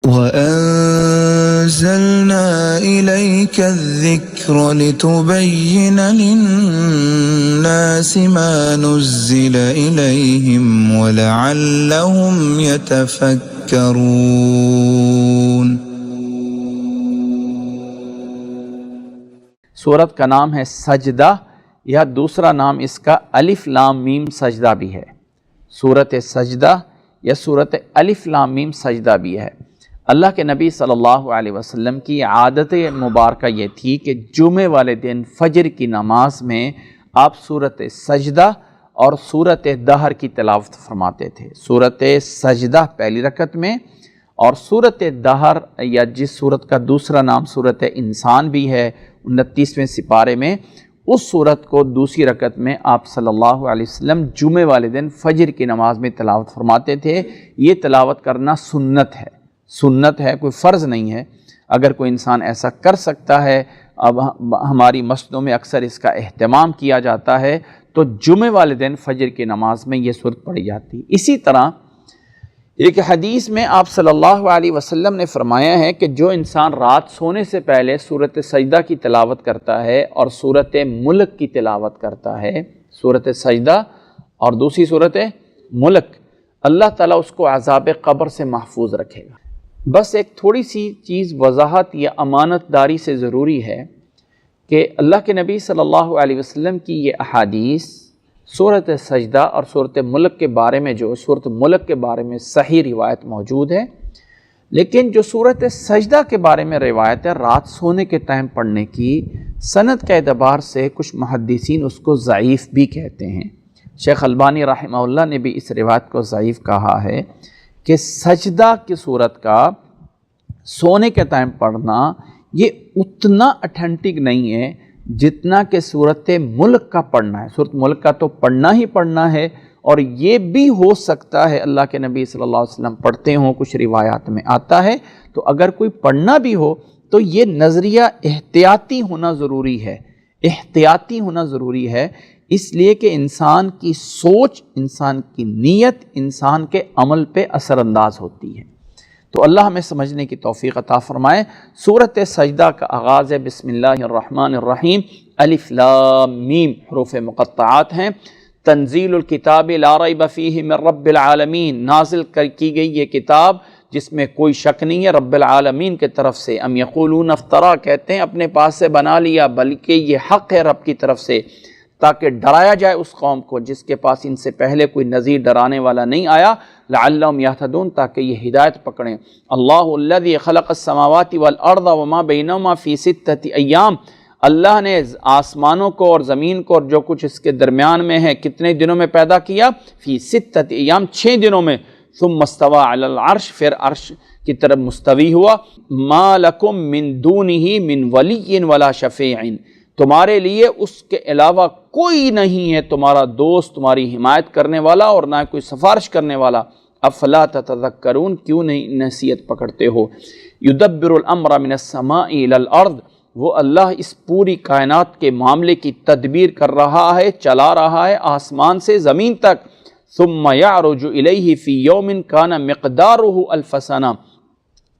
وَأَنزَلْنَا إِلَيْكَ الذِّكْرَ لِتُبَيِّنَ لِلنَّاسِ مَا نُزِّلَ إِلَيْهِمْ وَلَعَلَّهُمْ يَتَفَكَّرُونَ۔ سورت کا نام ہے سجدہ، یا دوسرا نام اس کا الف لام میم سجدہ بھی ہے۔ سورت سجدہ یا سورت الف لام میم سجدہ بھی ہے۔ اللہ کے نبی صلی اللہ علیہ وسلم کی عادت مبارکہ یہ تھی کہ جمعے والے دن فجر کی نماز میں آپ سورت سجدہ اور سورت دہر کی تلاوت فرماتے تھے۔ سورت سجدہ پہلی رکعت میں، اور سورت دہر یا جس سورت کا دوسرا نام سورت انسان بھی ہے 29ویں سپارے میں، اس سورت کو دوسری رکعت میں آپ صلی اللہ علیہ وسلم جمعے والے دن فجر کی نماز میں تلاوت فرماتے تھے۔ یہ تلاوت کرنا سنت ہے، کوئی فرض نہیں ہے۔ اگر کوئی انسان ایسا کر سکتا ہے، اب ہماری مسجدوں میں اکثر اس کا اہتمام کیا جاتا ہے، تو جمعے والے دن فجر کی نماز میں یہ سورت پڑھی جاتی ہے۔ اسی طرح ایک حدیث میں آپ صلی اللہ علیہ وسلم نے فرمایا ہے کہ جو انسان رات سونے سے پہلے سورت سجدہ کی تلاوت کرتا ہے اور سورت ملک کی تلاوت کرتا ہے، سورت سجدہ اور دوسری سورت ملک، اللہ تعالیٰ اس کو عذاب قبر سے محفوظ رکھے گا۔ بس ایک تھوڑی سی چیز وضاحت یا امانت داری سے ضروری ہے کہ اللہ کے نبی صلی اللہ علیہ وسلم کی یہ احادیث سورت سجدہ اور سورت ملک کے بارے میں، جو سورت ملک کے بارے میں صحیح روایت موجود ہے، لیکن جو سورت سجدہ کے بارے میں روایت ہے رات سونے کے ٹائم پڑھنے کی، سند کے اعتبار سے کچھ محدثین اس کو ضعیف بھی کہتے ہیں۔ شیخ البانی رحمہ اللہ نے بھی اس روایت کو ضعیف کہا ہے کہ سجدہ کی صورت کا سونے کے ٹائم پڑھنا یہ اتنا اتھینٹک نہیں ہے جتنا کہ صورت ملک کا پڑھنا ہے۔ صورت ملک کا تو پڑھنا ہی پڑھنا ہے، اور یہ بھی ہو سکتا ہے اللہ کے نبی صلی اللہ علیہ وسلم پڑھتے ہوں، کچھ روایات میں آتا ہے۔ تو اگر کوئی پڑھنا بھی ہو تو یہ نظریہ احتیاطی ہونا ضروری ہے، اس لیے کہ انسان کی سوچ، انسان کی نیت، انسان کے عمل پہ اثر انداز ہوتی ہے۔ تو اللہ ہمیں سمجھنے کی توفیق عطا فرمائے۔ سورت سجدہ کا آغاز ہے بسم اللہ الرحمن الرحیم، الف لام میم حروف مقطعات ہیں۔ تنزیل الکتاب لا ریب فیہ من رب العالمین، نازل کی گئی یہ کتاب جس میں کوئی شک نہیں ہے رب العالمین کی طرف سے۔ ام یقولون افترا، کہتے ہیں اپنے پاس سے بنا لیا، بلکہ یہ حق ہے رب کی طرف سے، تاکہ ڈرایا جائے اس قوم کو جس کے پاس ان سے پہلے کوئی نذیر ڈرانے والا نہیں آیا، لعلہم یہتدون، تاکہ یہ ہدایت پکڑیں۔ اللہ الذی خلق السماوات والارض وما بینہما فی ستۃ ایام، اللہ نے آسمانوں کو اور زمین کو اور جو کچھ اس کے درمیان میں ہے کتنے دنوں میں پیدا کیا؟ فی ستۃ ایام، 6 دنوں میں۔ ثم استوى علی العرش، پھر عرش کی طرف مستوی ہوا۔ ما لکم من دونہ من ولی ولا شفیع، تمہارے لیے اس کے علاوہ کوئی نہیں ہے تمہارا دوست، تمہاری حمایت کرنے والا، اور نہ کوئی سفارش کرنے والا۔ افلا تتذکرون، کیوں نہیں نصیحت پکڑتے ہو؟ یدبر الامر من السماء الی الارض، وہ اللہ اس پوری کائنات کے معاملے کی تدبیر کر رہا ہے، چلا رہا ہے آسمان سے زمین تک۔ ثم یعرج الیہ فی یوم کان مقدارہ الف سنہ،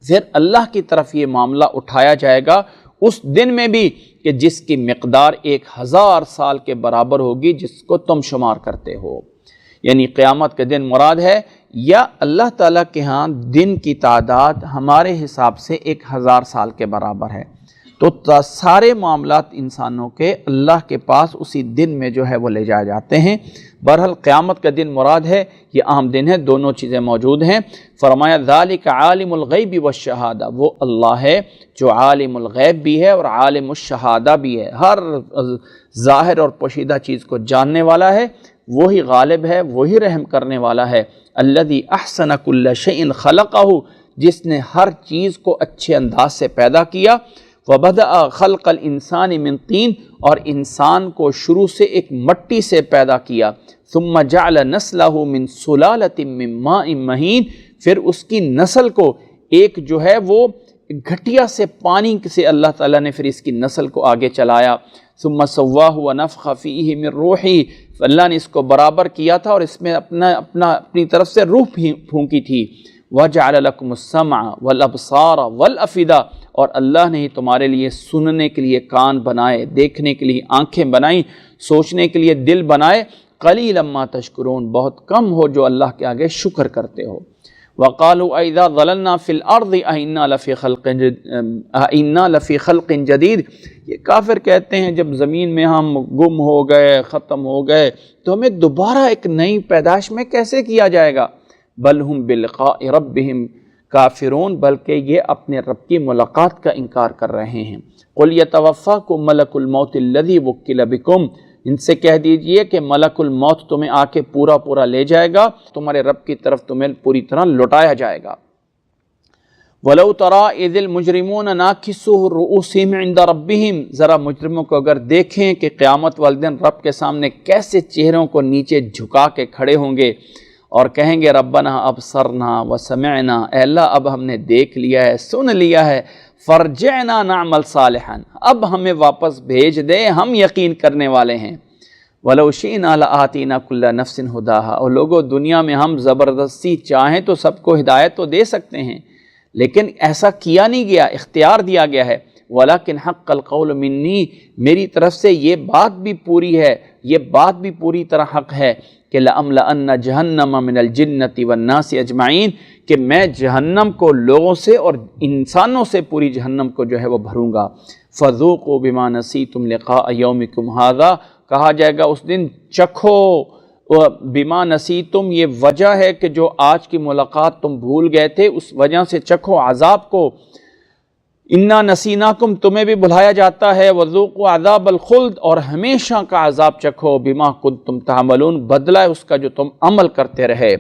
پھر اللہ کی طرف یہ معاملہ اٹھایا جائے گا اس دن میں بھی کہ جس کی مقدار 1000 سال کے برابر ہوگی، جس کو تم شمار کرتے ہو۔ یعنی قیامت کے دن مراد ہے، یا اللہ تعالیٰ کے ہاں دن کی تعداد ہمارے حساب سے 1000 سال کے برابر ہے۔ تو سارے معاملات انسانوں کے اللہ کے پاس اسی دن میں جو ہے وہ لے جائے جاتے ہیں۔ بہرحال قیامت کا دن مراد ہے، یہ عام دن ہے، دونوں چیزیں موجود ہیں۔ فرمایا ذالک عالم الغیب والشہادہ، وہ اللہ ہے جو عالم الغیب بھی ہے اور عالم الشہادہ بھی ہے، ہر ظاہر اور پوشیدہ چیز کو جاننے والا ہے، وہی غالب ہے، وہی رحم کرنے والا ہے۔ الذی احسن کل شیء خلقہ، جس نے ہر چیز کو اچھے انداز سے پیدا کیا۔ وَبَدَأَ خَلْقَ الْإِنسَانِ مِنْ طِينٍ، اور انسان کو شروع سے ایک مٹی سے پیدا کیا۔ ثُمَّ جَعْلَ نَسْلَهُ مِنْ سُلَالَةٍ مِّن مَّاءٍ مَّهِينٍ، پھر اس کی نسل کو ایک جو ہے وہ گھٹیا سے پانی سے اللہ تعالیٰ نے پھر اس کی نسل کو آگے چلایا۔ ثُمَّ سَوَّاهُ وَنَفْخَ فِيهِ مِن رُوحِهِ، اللہ نے اس کو برابر کیا تھا اور اس میں اپنی طرف سے روح پھونکی تھی۔ وَجَعَلَ لَكُمُ السَّمْعَ وَالْأَبْصَارَ وَالْأَفْئِدَةَ، اور اللہ نے ہی تمہارے لیے سننے کے لیے کان بنائے، دیکھنے کے لیے آنکھیں بنائیں، سوچنے کے لیے دل بنائے۔ قَلِيلًا مَا تَشْكُرُونَ، بہت کم ہو جو اللہ کے آگے شکر کرتے ہو۔ وَقَالُوا أَإِذَا ضَلَلْنَا فِي الْأَرْضِ أَإِنَّا لَفِي خَلْقٍ جَدِيدٍ، یہ کافر کہتے ہیں جب زمین میں ہم گم ہو گئے، ختم ہو گئے، تو ہمیں دوبارہ ایک نئی پیدائش میں کیسے کیا جائے گا؟ بل ہم بلقاء ربہم کافرون، بلکہ یہ اپنے رب کی ملاقات کا انکار کر رہے ہیں۔ قل یتوفاکم ملک الموت الذی وکل بکم، ان سے کہہ دیجئے کہ ملک الموت تمہیں آ کے پورا لے جائے گا، تمہارے رب کی طرف تمہیں پوری طرح لوٹایا جائے گا۔ وَلَوْ تَرَىٰ إِذِ الْمُجْرِمُونَ نَاكِسُو رُؤُوسِهِمْ عِنْدَ رَبِّهِمْ، ذرا مجرموں کو اگر دیکھیں کہ قیامت والے دن رب کے سامنے کیسے چہروں کو نیچے جھکا کے کھڑے ہوں گے اور کہیں گے ربنا ابصرنا وسمعنا، اے اللہ اب ہم نے دیکھ لیا ہے، سن لیا ہے، فرجعنا نعمل صالحا، اب ہمیں واپس بھیج دے، ہم یقین کرنے والے ہیں۔ وَلَوْ شِئْنَا لَآتِينَا كُلَّ نَفْسٍ هُدَاهَا، اور لوگوں دنیا میں ہم زبردستی چاہیں تو سب کو ہدایت تو دے سکتے ہیں، لیکن ایسا کیا نہیں گیا، اختیار دیا گیا ہے۔ وَلَكِنْ حَقَّ الْقَوْلُ مِنِّي، میری طرف سے یہ بات بھی پوری ہے، یہ بات بھی پوری طرح حق ہے کہ لَأَمْلَأَنَّ جَهَنَّمَ مِنَ الْجِنَّةِ وَالنَّاسِ أَجْمَعِينَ، کہ میں جہنم کو لوگوں سے اور انسانوں سے پوری جہنم کو جو ہے وہ بھروں گا۔ فَذُوقُوا بِمَا نَسِيتُمْ لِقَاءَ يَوْمِكُمْ هَذَا، کہا جائے گا اس دن چکھو بما نسیتم، یہ وجہ ہے کہ جو آج کی ملاقات تم بھول گئے تھے اس وجہ سے چکھو عذاب کو۔ انا نسیناکم، تمہیں بھی بھلایا جاتا ہے، وذوقوا عذاب الخلد، اور ہمیشہ کا عذاب چکھو، بما کنتم تعملون، بدلہ ہے اس کا جو تم عمل کرتے رہے۔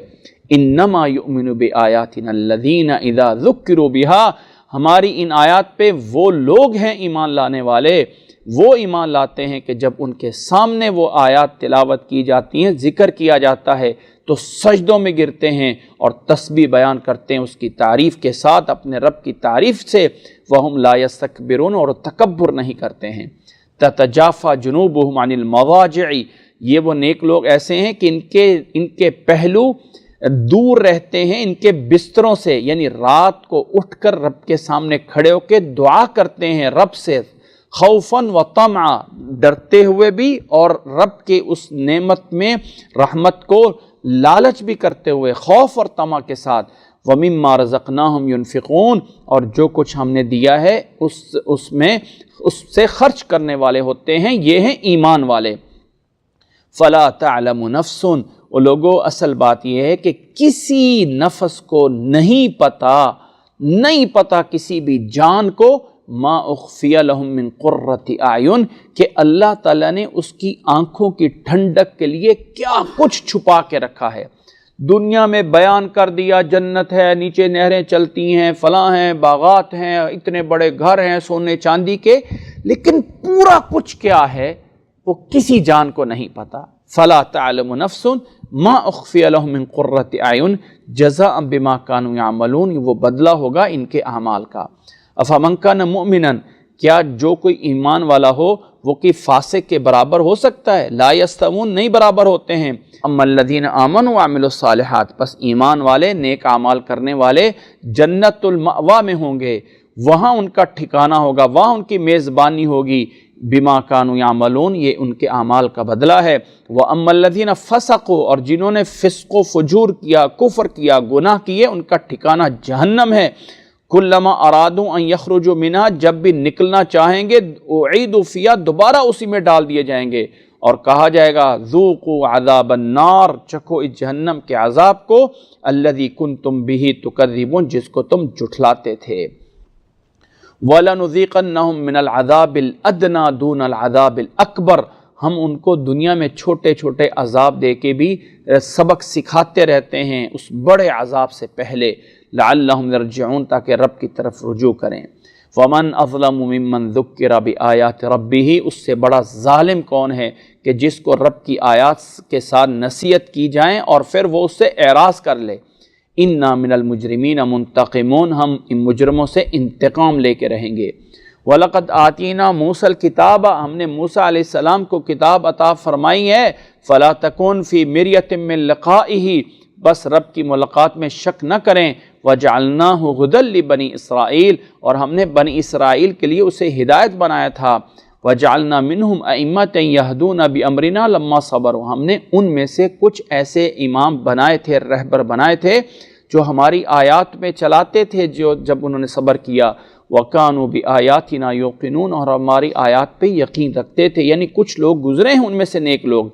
انما یؤمن بآیاتنا الذین اذا ذکروا بها، ہماری ان آیات پہ وہ لوگ ہیں ایمان لانے والے، وہ ایمان لاتے ہیں کہ جب ان کے سامنے وہ آیات تلاوت کی جاتی ہیں، ذکر کیا جاتا ہے تو سجدوں میں گرتے ہیں اور تسبیح بیان کرتے ہیں اس کی تعریف کے ساتھ، اپنے رب کی تعریف سے۔ وَهُمْ لَا يَسْتَكْبِرُونَ، اور تکبر نہیں کرتے ہیں۔ تَتَجَافَى جُنُوبُهُمْ عَنِ الْمَضَاجِعِ، یہ وہ نیک لوگ ایسے ہیں کہ ان کے پہلو دور رہتے ہیں ان کے بستروں سے، یعنی رات کو اٹھ کر رب کے سامنے کھڑے ہو کے دعا کرتے ہیں رب سے، خوفاً و طمعا، ڈرتے ہوئے بھی اور رب کے اس نعمت میں رحمت کو لالچ بھی کرتے ہوئے، خوف اور طمع کے ساتھ۔ وَمِمَّا رَزَقْنَاهُمْ يُنْفِقُونَ، اور جو کچھ ہم نے دیا ہے اس سے خرچ کرنے والے ہوتے ہیں، یہ ہیں ایمان والے۔ فَلَا تَعْلَمُ نَفْسٌ، وہ لوگوں اصل بات یہ ہے کہ کسی نفس کو نہیں پتا کسی بھی جان کو، ما اخفی لہم من قرۃ اعین، کہ اللہ تعالیٰ نے اس کی آنکھوں کی ٹھنڈک کے لیے کیا کچھ چھپا کے رکھا ہے۔ دنیا میں بیان کر دیا جنت ہے، نیچے نہریں چلتی ہیں، فلاں ہیں، باغات ہیں، اتنے بڑے گھر ہیں سونے چاندی کے، لیکن پورا کچھ کیا ہے وہ کسی جان کو نہیں پتا۔ فلا تعلم نفس ما اخفی لہم من قرۃ اعین جزاء بما کانوا یعملون، وہ بدلہ ہوگا ان کے اعمال کا۔ افمن کان مؤمنا، کیا جو کوئی ایمان والا ہو وہ کہ فاسق کے برابر ہو سکتا ہے؟ لا یستوون، نہیں برابر ہوتے ہیں۔ اما الذین آمنوا وعملوا الصالحات، پس ایمان والے نیک اعمال کرنے والے جنت المأوا میں ہوں گے، وہاں ان کا ٹھکانہ ہوگا، وہاں ان کی میزبانی ہوگی۔ بما کانوا یعملون، یہ ان کے اعمال کا بدلہ ہے۔ واما الذین فسقوا، اور جنہوں نے فسق و فجور کیا، کفر کیا، گناہ کیے، ان کا ٹھکانہ جہنم ہے۔ کلما ارادوا ان یخرجوا منها، جب بھی نکلنا چاہیں گے، اعیدوا فیہا، دوبارہ اسی میں ڈال دیے جائیں گے، اور کہا جائے گا ذوقوا عذاب النار، چکھو اس جہنم کے عذاب کو، الذی کنتم بہ تکذبون، جس کو تم جھٹلاتے تھے۔ وَلَنُذِيقَنَّهُم مِّنَ الْعَذَابِ الْأَدْنَىٰ دُونَ الْعَذَابِ الْأَكْبَرِ، ہم ان کو دنیا میں چھوٹے چھوٹے عذاب دے کے بھی سبق سکھاتے رہتے ہیں اس بڑے عذاب سے پہلے، لَعَلَّهُمْ يَرْجِعُونَ، تاکہ رب کی طرف رجوع کریں۔ وَمَنْ أَظْلَمُ مِمَّنْ ذُكِّرَ بِآيَاتِ رَبِّهِ، اس سے بڑا ظالم کون ہے کہ جس کو رب کی آیات کے ساتھ نصیحت کی جائیں اور پھر وہ اس سے اعراض کر لے۔ اِنَّا مِنَ الْمُجْرِمِينَ مُنْتَقِمُونَ، ہم ان مجرموں سے انتقام لے کے رہیں گے۔ وَلَقَدْ آتِينَا مُوسَى الْكِتَابَ، ہم نے موسیٰ علیہ السلام کو کتاب عطا فرمائی ہے۔ فَلَا تَكُنْ فِي مِرْيَةٍ مِّن لِقَائِهِ، بس رب کی ملاقات میں شک نہ کریں۔ وَجَعَلْنَاهُ هُدًى لِبَنِي اسرائیل، اور ہم نے بنی اسرائیل کے لیے اسے ہدایت بنایا تھا۔ وَجَعَلْنَا مِنْهُمْ أَئِمَّةً يَهْدُونَ بِأَمْرِنَا لَمَّا صَبَرُوا، ہم نے ان میں سے کچھ ایسے امام بنائے تھے، رہبر بنائے تھے جو ہماری آیات میں چلاتے تھے جب انہوں نے صبر کیا۔ وَكَانُوا بِآيَاتِنَا يُوقِنُونَ، اور ہماری آیات پہ یقین رکھتے تھے، یعنی کچھ لوگ گزرے ہیں ان میں سے نیک لوگ۔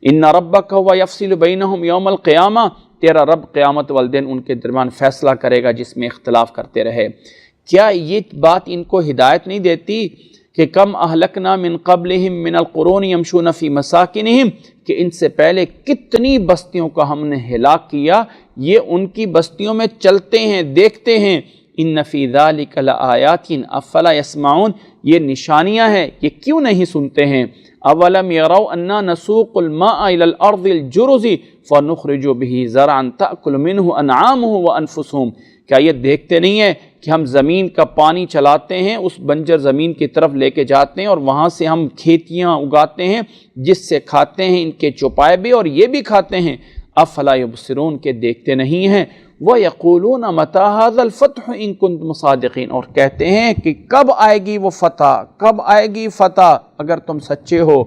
إِنَّ رَبَّكَ هُوَ يَفْصِلُ بَيْنَهُمْ يَوْمَ الْقِيَامَةِ، تیرا رب قیامت والدین ان کے درمیان فیصلہ کرے گا جس میں اختلاف کرتے رہے۔ کیا یہ بات ان کو ہدایت نہیں دیتی کہ کم اہلکنا من قبلہم من القرون یمشون فی مساکنہم، کہ ان سے پہلے کتنی بستیوں کا ہم نے ہلاک کیا، یہ ان کی بستیوں میں چلتے ہیں، دیکھتے ہیں۔ ان فی ذلک لآیات افلا یسمعون، یہ نشانیاں ہیں، یہ کیوں نہیں سنتے ہیں۔ اولم یروا انا نسوق الماء الى الارض الجرز فنخرج به زرعا تاکل منه انعامهم وانفسهم، کیا یہ دیکھتے نہیں ہیں کہ ہم زمین کا پانی چلاتے ہیں، اس بنجر زمین کی طرف لے کے جاتے ہیں اور وہاں سے ہم کھیتیاں اگاتے ہیں جس سے کھاتے ہیں ان کے چوپائے بھی اور یہ بھی کھاتے ہیں۔ افلا یبصرون، کے دیکھتے نہیں ہیں۔ وَيَقُولُونَ مَتَى هَذَا الْفَتْحُ إِن كُنتُمْ صَادِقِينَ، اور کہتے ہیں کہ کب آئے گی وہ فتح، کب آئے گی فتح اگر تم سچے ہو۔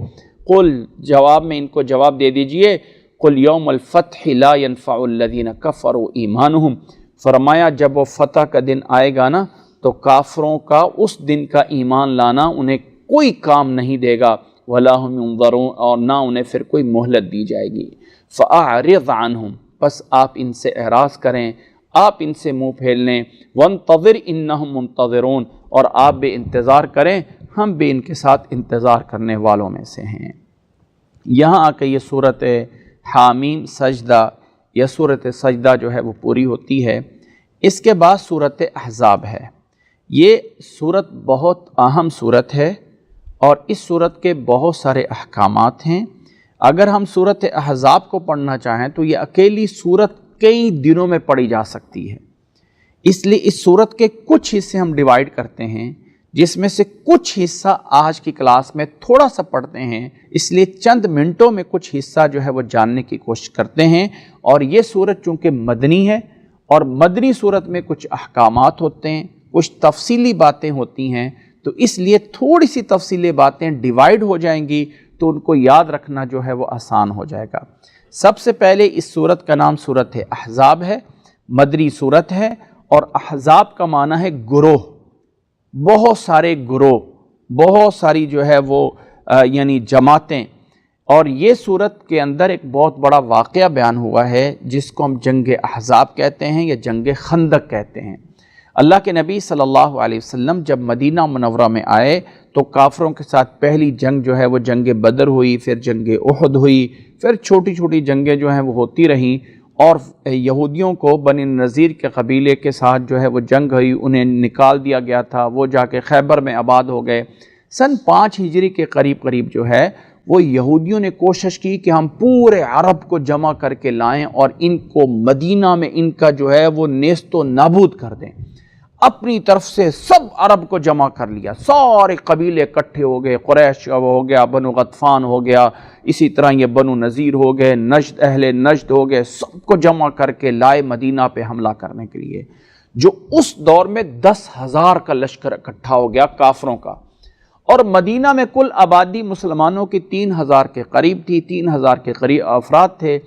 قل، جواب میں ان کو جواب دے دیجئے، قل یوم الفتح لا ينفع الذین کفروا ایمانہم، فرمایا جب وہ فتح کا دن آئے گا نا تو کافروں کا اس دن کا ایمان لانا انہیں کوئی کام نہیں دے گا، ولا هم ينظرون، اور نہ انہیں پھر کوئی مہلت دی جائے گی۔ فَأَعْرِضْ عَنْهُمْ، بس آپ ان سے اعراض کریں، آپ ان سے منہ پھیر لیں۔ وَانتظر إِنَّهُمْ مُنتظرون، اور آپ بھی انتظار کریں، ہم بھی ان کے ساتھ انتظار کرنے والوں میں سے ہیں۔ یہاں آ کے یہ صورت حامیم سجدہ یا صورت سجدہ جو ہے وہ پوری ہوتی ہے۔ اس کے بعد صورت احزاب ہے۔ یہ صورت بہت اہم صورت ہے اور اس صورت کے بہت سارے احکامات ہیں۔ اگر ہم صورت احزاب کو پڑھنا چاہیں تو یہ اکیلی صورت کئی دنوں میں پڑھی جا سکتی ہے، اس لیے اس صورت کے کچھ حصے ہم ڈیوائیڈ کرتے ہیں، جس میں سے کچھ حصہ آج کی کلاس میں تھوڑا سا پڑھتے ہیں، اس لیے چند منٹوں میں کچھ حصہ جو ہے وہ جاننے کی کوشش کرتے ہیں۔ اور یہ صورت چونکہ مدنی ہے اور مدنی صورت میں کچھ احکامات ہوتے ہیں، کچھ تفصیلی باتیں ہوتی ہیں، تو اس لیے تھوڑی سی تفصیلی باتیں ڈیوائیڈ ہو جائیں گی تو ان کو یاد رکھنا جو ہے وہ آسان ہو جائے گا۔ سب سے پہلے اس صورت کا نام صورت احزاب ہے، مدنی صورت ہے، اور احزاب کا معنی ہے گروہ، بہت سارے گروہ، بہت ساری جو ہے وہ یعنی جماعتیں۔ اور یہ صورت کے اندر ایک بہت بڑا واقعہ بیان ہوا ہے جس کو ہم جنگ احزاب کہتے ہیں یا جنگ خندق کہتے ہیں۔ اللہ کے نبی صلی اللہ علیہ وسلم جب مدینہ منورہ میں آئے تو کافروں کے ساتھ پہلی جنگ جو ہے وہ جنگ بدر ہوئی، پھر جنگ احد ہوئی، پھر چھوٹی چھوٹی جنگیں جو ہیں وہ ہوتی رہیں، اور یہودیوں کو بنی نذیر کے قبیلے کے ساتھ جو ہے وہ جنگ ہوئی، انہیں نکال دیا گیا تھا، وہ جا کے خیبر میں آباد ہو گئے۔ سن 5 ہجری کے قریب جو ہے وہ یہودیوں نے کوشش کی کہ ہم پورے عرب کو جمع کر کے لائیں اور ان کو مدینہ میں ان کا جو ہے وہ نیست و نابود کر دیں۔ اپنی طرف سے سب عرب کو جمع کر لیا، سارے قبیلے اکٹھے ہو گئے، قریش ہو گیا، بنو غطفان ہو گیا، اسی طرح یہ بنو نذیر ہو گئے، نجد، اہل نجد ہو گئے، سب کو جمع کر کے لائے مدینہ پہ حملہ کرنے کے لیے۔ جو اس دور میں 10,000 کا لشکر اکٹھا ہو گیا کافروں کا، اور مدینہ میں کل آبادی مسلمانوں کی 3,000 کے قریب تھی، 3,000 کے قریب افراد تھے۔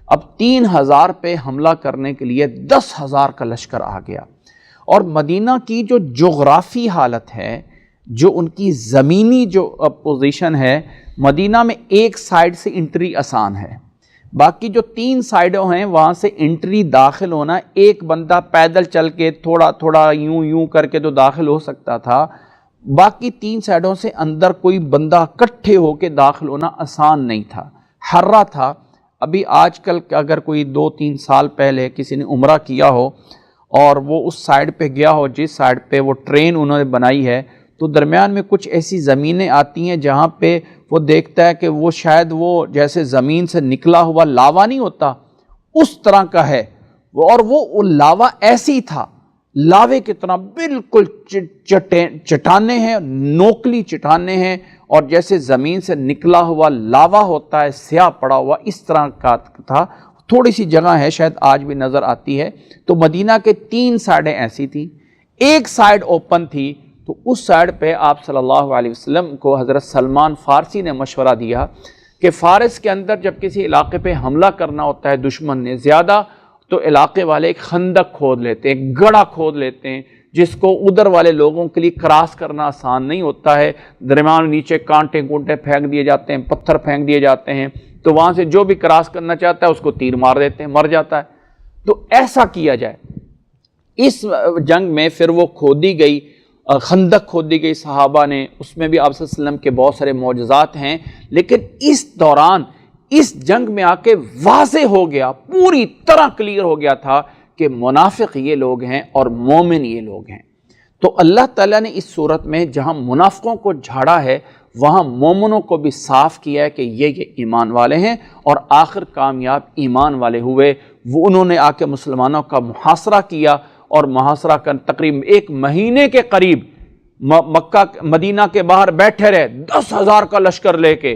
اب 3,000 پہ حملہ کرنے کے لیے 10,000 کا لشکر آ گیا۔ اور مدینہ کی جو جغرافی حالت ہے، جو ان کی زمینی جو پوزیشن ہے، مدینہ میں ایک سائیڈ سے انٹری آسان ہے، باقی جو 3 سائیڈوں ہیں وہاں سے انٹری داخل ہونا ایک بندہ پیدل چل کے تھوڑا تھوڑا یوں کر کے تو داخل ہو سکتا تھا، باقی 3 سائیڈوں سے اندر کوئی بندہ اکٹھے ہو کے داخل ہونا آسان نہیں تھا، حرہ تھا۔ ابھی آج کل اگر کوئی 2-3 سال پہلے کسی نے عمرہ کیا ہو اور وہ اس سائیڈ پہ گیا ہو جس سائیڈ پہ وہ ٹرین انہوں نے بنائی ہے، تو درمیان میں کچھ ایسی زمینیں آتی ہیں جہاں پہ وہ دیکھتا ہے کہ وہ شاید وہ جیسے زمین سے نکلا ہوا لاوا نہیں ہوتا اس طرح کا ہے، اور وہ لاوا ایسی تھا، لاوے کی طرح بالکل چٹانیں ہیں، نوکلی چٹانیں ہیں، اور جیسے زمین سے نکلا ہوا لاوا ہوتا ہے سیاہ پڑا ہوا، اس طرح کا تھا، تھوڑی سی جگہ ہے شاید آج بھی نظر آتی ہے، تو مدینہ کے 3 سائڈیں ایسی تھیں، ایک سائڈ اوپن تھی، تو اس سائڈ پہ آپ صلی اللہ علیہ وسلم کو حضرت سلمان فارسی نے مشورہ دیا کہ فارس کے اندر جب کسی علاقے پہ حملہ کرنا ہوتا ہے دشمن نے زیادہ، تو علاقے والے ایک خندق کھود لیتے ہیں، ایک گڑھا کھود لیتے ہیں، جس کو ادھر والے لوگوں کے لیے کراس کرنا آسان نہیں ہوتا ہے، درمیان نیچے کانٹے کونٹے پھینک دیے جاتے ہیں، پتھر پھینک دیے جاتے ہیں، تو وہاں سے جو بھی کراس کرنا چاہتا ہے اس کو تیر مار دیتے ہیں، مر جاتا ہے۔ تو ایسا کیا جائے۔ اس جنگ میں پھر وہ کھودی گئی، خندق کھودی گئی صحابہ نے، اس میں بھی آپ صلی اللہ علیہ وسلم کے بہت سارے معجزات ہیں، لیکن اس دوران اس جنگ میں آ کے واضح ہو گیا، پوری طرح کلیئر ہو گیا تھا کہ منافق یہ لوگ ہیں اور مومن یہ لوگ ہیں۔ تو اللہ تعالیٰ نے اس صورت میں جہاں منافقوں کو جھاڑا ہے وہاں مومنوں کو بھی صاف کیا ہے کہ یہ ایمان والے ہیں، اور آخر کامیاب ایمان والے ہوئے۔ وہ انہوں نے آ کے مسلمانوں کا محاصرہ کیا، اور محاصرہ کا تقریباً 1 مہینے کے قریب مکہ مدینہ کے باہر بیٹھے رہے 10,000 کا لشکر لے کے،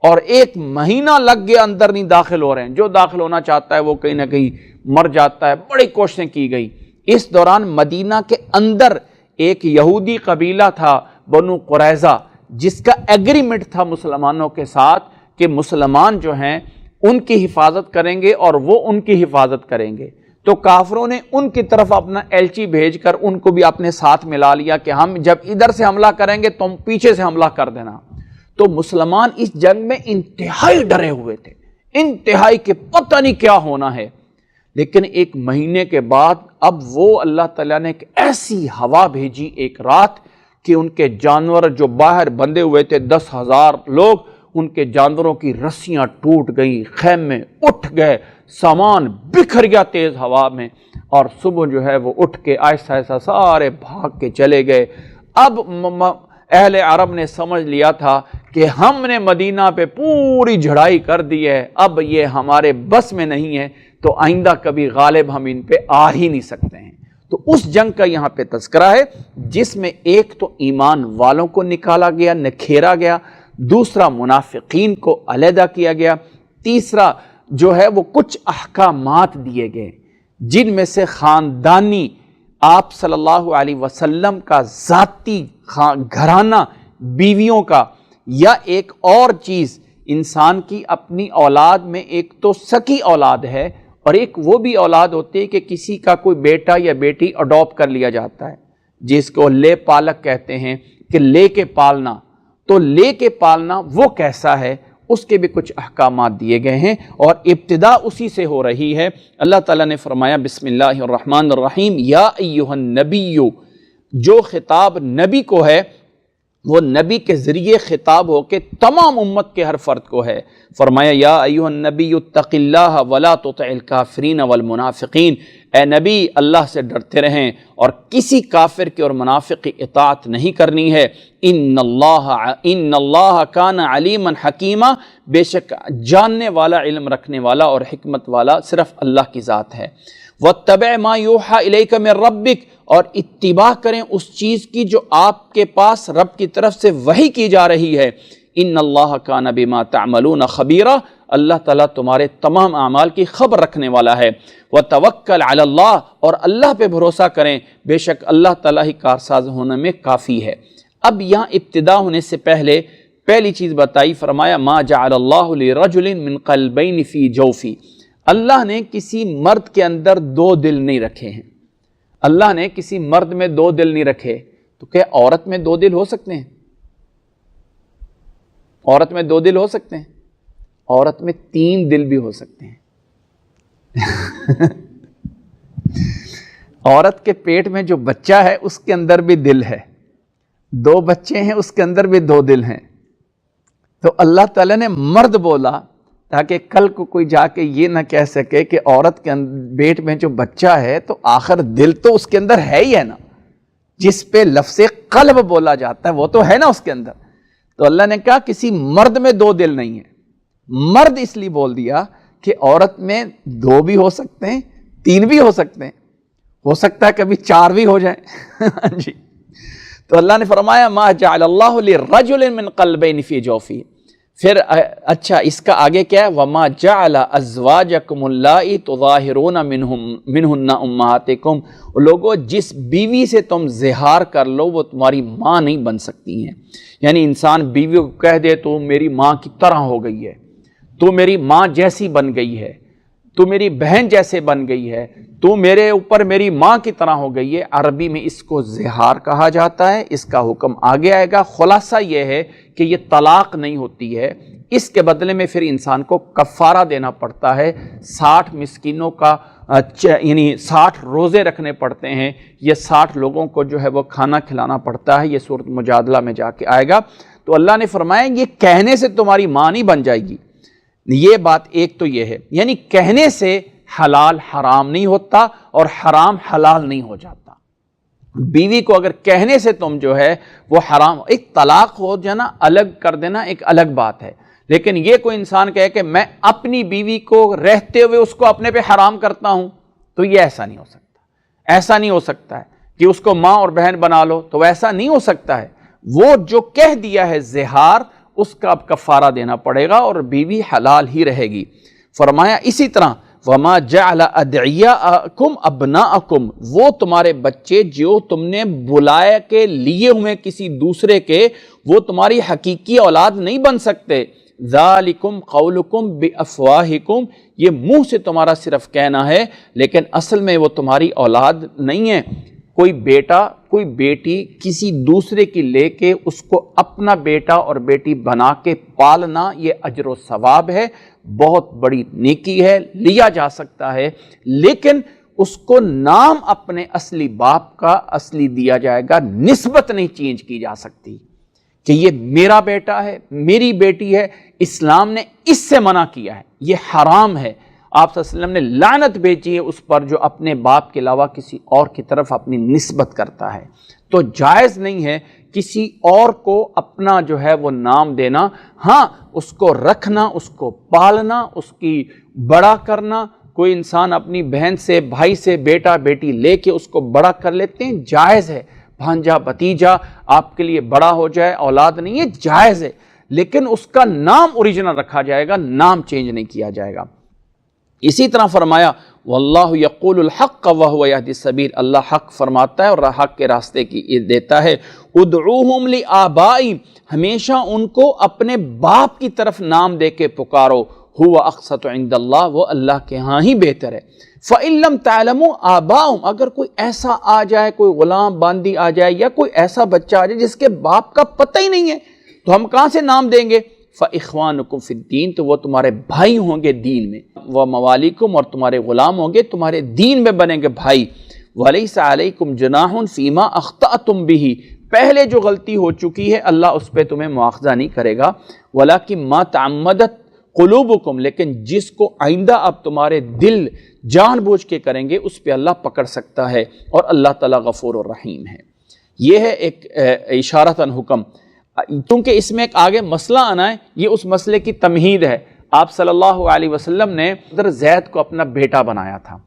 اور 1 مہینہ لگ گیا، اندر نہیں داخل ہو رہے ہیں، جو داخل ہونا چاہتا ہے وہ کہیں نہ کہیں مر جاتا ہے، بڑی کوششیں کی گئی۔ اس دوران مدینہ کے اندر ایک یہودی قبیلہ تھا بنو قریظہ، جس کا ایگریمنٹ تھا مسلمانوں کے ساتھ کہ مسلمان جو ہیں ان کی حفاظت کریں گے اور وہ ان کی حفاظت کریں گے۔ تو کافروں نے ان کی طرف اپنا ایلچی بھیج کر ان کو بھی اپنے ساتھ ملا لیا کہ ہم جب ادھر سے حملہ کریں گے تم پیچھے سے حملہ کر دینا۔ تو مسلمان اس جنگ میں انتہائی ڈرے ہوئے تھے، انتہائی کہ پتہ نہیں کیا ہونا ہے۔ لیکن 1 مہینے کے بعد اب وہ اللہ تعالیٰ نے ایک ایسی ہوا بھیجی ایک رات کہ ان کے جانور جو باہر بندھے ہوئے تھے 10,000 لوگ، ان کے جانوروں کی رسیاں ٹوٹ گئیں، خیمے اٹھ گئے، سامان بکھر گیا تیز ہوا میں، اور صبح جو ہے وہ اٹھ کے آہستہ آہستہ سارے بھاگ کے چلے گئے۔ اب اہل عرب نے سمجھ لیا تھا کہ ہم نے مدینہ پہ پوری جھڑائی کر دی ہے، اب یہ ہمارے بس میں نہیں ہے، تو آئندہ کبھی غالب ہم ان پہ آ ہی نہیں سکتے ہیں۔ تو اس جنگ کا یہاں پہ تذکرہ ہے جس میں ایک تو ایمان والوں کو نکالا گیا، نکھیرا گیا، دوسرا منافقین کو علیحدہ کیا گیا، تیسرا جو ہے وہ کچھ احکامات دیے گئے جن میں سے خاندانی آپ صلی اللہ علیہ وسلم کا ذاتی گھرانہ بیویوں کا، یا ایک اور چیز انسان کی اپنی اولاد میں ایک تو سکی اولاد ہے اور ایک وہ بھی اولاد ہوتی ہے کہ کسی کا کوئی بیٹا یا بیٹی اڈاپٹ کر لیا جاتا ہے، جس کو لے پالک کہتے ہیں کہ لے کے پالنا۔ تو لے کے پالنا وہ کیسا ہے، اس کے بھی کچھ احکامات دیے گئے ہیں، اور ابتدا اسی سے ہو رہی ہے۔ اللہ تعالیٰ نے فرمایا بسم اللہ الرحمن الرحیم، یا ایھا النبی، جو خطاب نبی کو ہے وہ نبی کے ذریعے خطاب ہو کے تمام امت کے ہر فرد کو ہے۔ فرمایا یا ایھا النبی اتق اللہ ولا تطع الکافرین والمنافقین، اے نبی اللہ سے ڈرتے رہیں اور کسی کافر کی اور منافق کی اطاعت نہیں کرنی ہے۔ ان اللہ کان علیما حکیما، بے شک جاننے والا، علم رکھنے والا اور حکمت والا صرف اللہ کی ذات ہے۔ واتبع ما یوحی الیک من ربک، اور اتباع کریں اس چیز کی جو آپ کے پاس رب کی طرف سے وحی کی جا رہی ہے۔ ان اللہ کان بما تعملون خبیرا، اللہ تعالیٰ تمہارے تمام اعمال کی خبر رکھنے والا ہے۔ وتوکل علی اللہ، اور اللہ پہ بھروسہ کریں، بے شک اللہ تعالیٰ ہی کارساز ہونے میں کافی ہے۔ اب یہاں ابتدا ہونے سے پہلے پہلی چیز بتائی، فرمایا ما جعل اللہ لرجل من قلبین فی جوفی، اللہ نے کسی مرد کے اندر 2 دل نہیں رکھے ہیں۔ اللہ نے کسی مرد میں 2 دل نہیں رکھے، تو کیا عورت میں 2 دل ہو سکتے ہیں؟ عورت میں 2 دل ہو سکتے ہیں؟ عورت میں 3 دل بھی ہو سکتے ہیں۔ عورت کے پیٹ میں جو بچہ ہے اس کے اندر بھی دل ہے، 2 بچے ہیں اس کے اندر بھی 2 دل ہیں۔ تو اللہ تعالیٰ نے مرد بولا تاکہ کل کو کوئی جا کے یہ نہ کہہ سکے کہ عورت کے پیٹ میں جو بچہ ہے تو آخر دل تو اس کے اندر ہے ہی ہے نا، جس پہ لفظ قلب بولا جاتا ہے وہ تو ہے نا اس کے اندر۔ تو اللہ نے کہا کسی مرد میں 2 دل نہیں ہے۔ مرد اس لیے بول دیا کہ عورت میں 2 بھی ہو سکتے ہیں، 3 بھی ہو سکتے ہیں، ہو سکتا ہے کبھی 4 بھی ہو جائیں۔ جی تو اللہ نے فرمایا ما جعل اللہ لرجل من قلبین فی جوفی، پھر اچھا اس کا آگے کیا ہے؟ وَمَا جَعَلَ أَزْوَاجَكُمُ اللَّائِي تُظَاهِرُونَ مِنْهُنَّ أُمَّهَاتِكُمْ، لوگوں جس بیوی سے تم زہار کر لو وہ تمہاری ماں نہیں بن سکتی ہیں. یعنی انسان بیوی کو کہہ دے تو میری ماں کی طرح ہو گئی ہے، تو میری ماں جیسی بن گئی ہے، تو میری بہن جیسے بن گئی ہے، تو میرے اوپر میری ماں کی طرح ہو گئی ہے. عربی میں اس کو زہار کہا جاتا ہے. اس کا حکم آگے آئے گا. خلاصہ یہ ہے کہ یہ طلاق نہیں ہوتی ہے، اس کے بدلے میں پھر انسان کو کفارہ دینا پڑتا ہے. 60 مسکینوں کا یعنی 60 روزے رکھنے پڑتے ہیں، یہ 60 لوگوں کو جو ہے وہ کھانا کھلانا پڑتا ہے. یہ سورۃ مجادلہ میں جا کے آئے گا. تو اللہ نے فرمایا یہ کہنے سے تمہاری ماں نہیں بن جائے گی. یہ بات ایک تو یہ ہے، یعنی کہنے سے حلال حرام نہیں ہوتا اور حرام حلال نہیں ہو جاتا. بیوی کو اگر کہنے سے تم جو ہے وہ حرام، ایک طلاق ہو جانا الگ کر دینا ایک الگ بات ہے، لیکن یہ کوئی انسان کہے کہ میں اپنی بیوی کو رہتے ہوئے اس کو اپنے پہ حرام کرتا ہوں، تو یہ ایسا نہیں ہو سکتا. ایسا نہیں ہو سکتا ہے کہ اس کو ماں اور بہن بنا لو، تو ایسا نہیں ہو سکتا ہے. وہ جو کہہ دیا ہے زہار، اس کا اب کفارہ دینا پڑے گا اور بیوی حلال ہی رہے گی. فرمایا اسی طرح وَمَا جَعَلَ أَدْعِيَاءَكُمْ أَبْنَاءَكُمْ، وہ تمہارے بچے جو تم نے بلایا کے لیے ہوئے کسی دوسرے کے، وہ تمہاری حقیقی اولاد نہیں بن سکتے. ذَلِكُمْ قَوْلُكُمْ بِأَفْوَاهِكُمْ، یہ منہ سے تمہارا صرف کہنا ہے لیکن اصل میں وہ تمہاری اولاد نہیں ہے. کوئی بیٹا کوئی بیٹی کسی دوسرے کی لے کے اس کو اپنا بیٹا اور بیٹی بنا کے پالنا، یہ اجر و ثواب ہے، بہت بڑی نیکی ہے، لیا جا سکتا ہے. لیکن اس کو نام اپنے اصلی باپ کا اصلی دیا جائے گا، نسبت نہیں چینج کی جا سکتی کہ یہ میرا بیٹا ہے، میری بیٹی ہے. اسلام نے اس سے منع کیا ہے، یہ حرام ہے. آپ صلی اللہ علیہ وسلم نے لعنت بھیجی ہے اس پر جو اپنے باپ کے علاوہ کسی اور کی طرف اپنی نسبت کرتا ہے. تو جائز نہیں ہے کسی اور کو اپنا جو ہے وہ نام دینا. ہاں اس کو رکھنا، اس کو پالنا، اس کی بڑا کرنا. کوئی انسان اپنی بہن سے بھائی سے بیٹا بیٹی لے کے اس کو بڑا کر لیتے ہیں، جائز ہے. بھانجا بھتیجا آپ کے لیے بڑا ہو جائے، اولاد نہیں ہے، جائز ہے. لیکن اس کا نام اوریجنل رکھا جائے گا، نام چینج نہیں کیا جائے گا. اسی طرح فرمایا واللہ یقول الحق وہو یہدی السبیل، اللہ حق فرماتا ہے اور حق کے راستے کی دیتا ہے. ادعوہم لآبائہم، ہمیشہ ان کو اپنے باپ کی طرف نام دے کے پکارو. هو اقسط عند اللہ، وہ اللہ کے ہاں ہی بہتر ہے. فَإِن لَمْ تَعْلَمُوا آبَاءَهُمْ، اگر کوئی ایسا آ جائے، کوئی غلام باندی آ جائے یا کوئی ایسا بچہ آ جائے جس کے باپ کا پتہ ہی نہیں ہے، تو ہم کہاں سے نام دیں گے؟ فَإِخْوَانُكُمْ فِي الدِّينِ، تو وہ تمہارے بھائی ہوں گے دین میں. وَمَوَالِيكُمْ، اور تمہارے غلام ہوں گے، تمہارے دین میں بنیں گے بھائی. وَلَيْسَ عَلَيْكُمْ جُنَاحٌ فِي مَا أَخْطَأْتُمْ بِهِ، پہلے جو غلطی ہو چکی ہے اللہ اس پہ تمہیں مواخذہ نہیں کرے گا. وَلَكِنْ مَا تَعَمَّدَتْ قُلُوبُكُمْ، لیکن جس کو آئندہ اب تمہارے دل جان بوجھ کے کریں گے اس پہ اللہ پکڑ سکتا ہے، اور اللہ تعالیٰ غفور الرحیم ہے. یہ ہے ایک اشارتاً حکم. کیونکہ اس میں ایک آگے مسئلہ آنا ہے، یہ اس مسئلے کی تمہید ہے. آپ صلی اللہ علیہ وسلم نے حضرت زید کو اپنا بیٹا بنایا تھا،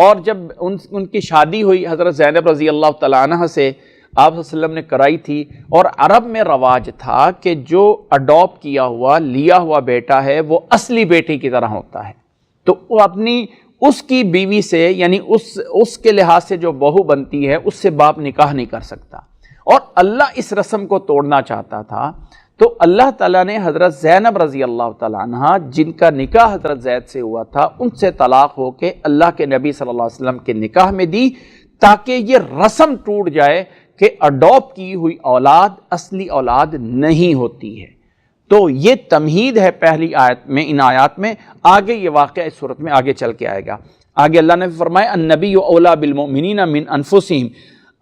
اور جب ان کی شادی ہوئی حضرت زینب رضی اللہ تعالیٰ عنہ سے، آپ صلی اللہ علیہ وسلم نے کرائی تھی. اور عرب میں رواج تھا کہ جو اڈاپٹ کیا ہوا لیا ہوا بیٹا ہے وہ اصلی بیٹی کی طرح ہوتا ہے، تو وہ اپنی اس کی بیوی سے یعنی اس کے لحاظ سے جو بہو بنتی ہے اس سے باپ نکاح نہیں کر سکتا. اور اللہ اس رسم کو توڑنا چاہتا تھا، تو اللہ تعالیٰ نے حضرت زینب رضی اللہ تعالیٰ عنہ جن کا نکاح حضرت زید سے ہوا تھا ان سے طلاق ہو کے اللہ کے نبی صلی اللہ علیہ وسلم کے نکاح میں دی، تاکہ یہ رسم ٹوٹ جائے کہ اڈاپٹ کی ہوئی اولاد اصلی اولاد نہیں ہوتی ہے. تو یہ تمہید ہے پہلی آیت میں، ان آیات میں. آگے یہ واقعہ اس صورت میں آگے چل کے آئے گا. آگے اللہ نے فرمایا النبی اولیٰ بالمؤمنین من انفسہم،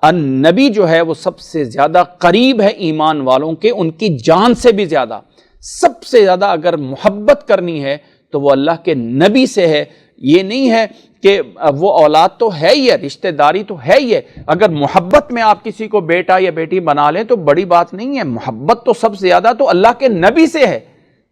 النبی جو ہے وہ سب سے زیادہ قریب ہے ایمان والوں کے، ان کی جان سے بھی زیادہ. سب سے زیادہ اگر محبت کرنی ہے تو وہ اللہ کے نبی سے ہے. یہ نہیں ہے کہ وہ اولاد تو ہے ہی ہے، رشتہ داری تو ہے ہی ہے. اگر محبت میں آپ کسی کو بیٹا یا بیٹی بنا لیں تو بڑی بات نہیں ہے. محبت تو سب سے زیادہ تو اللہ کے نبی سے ہے،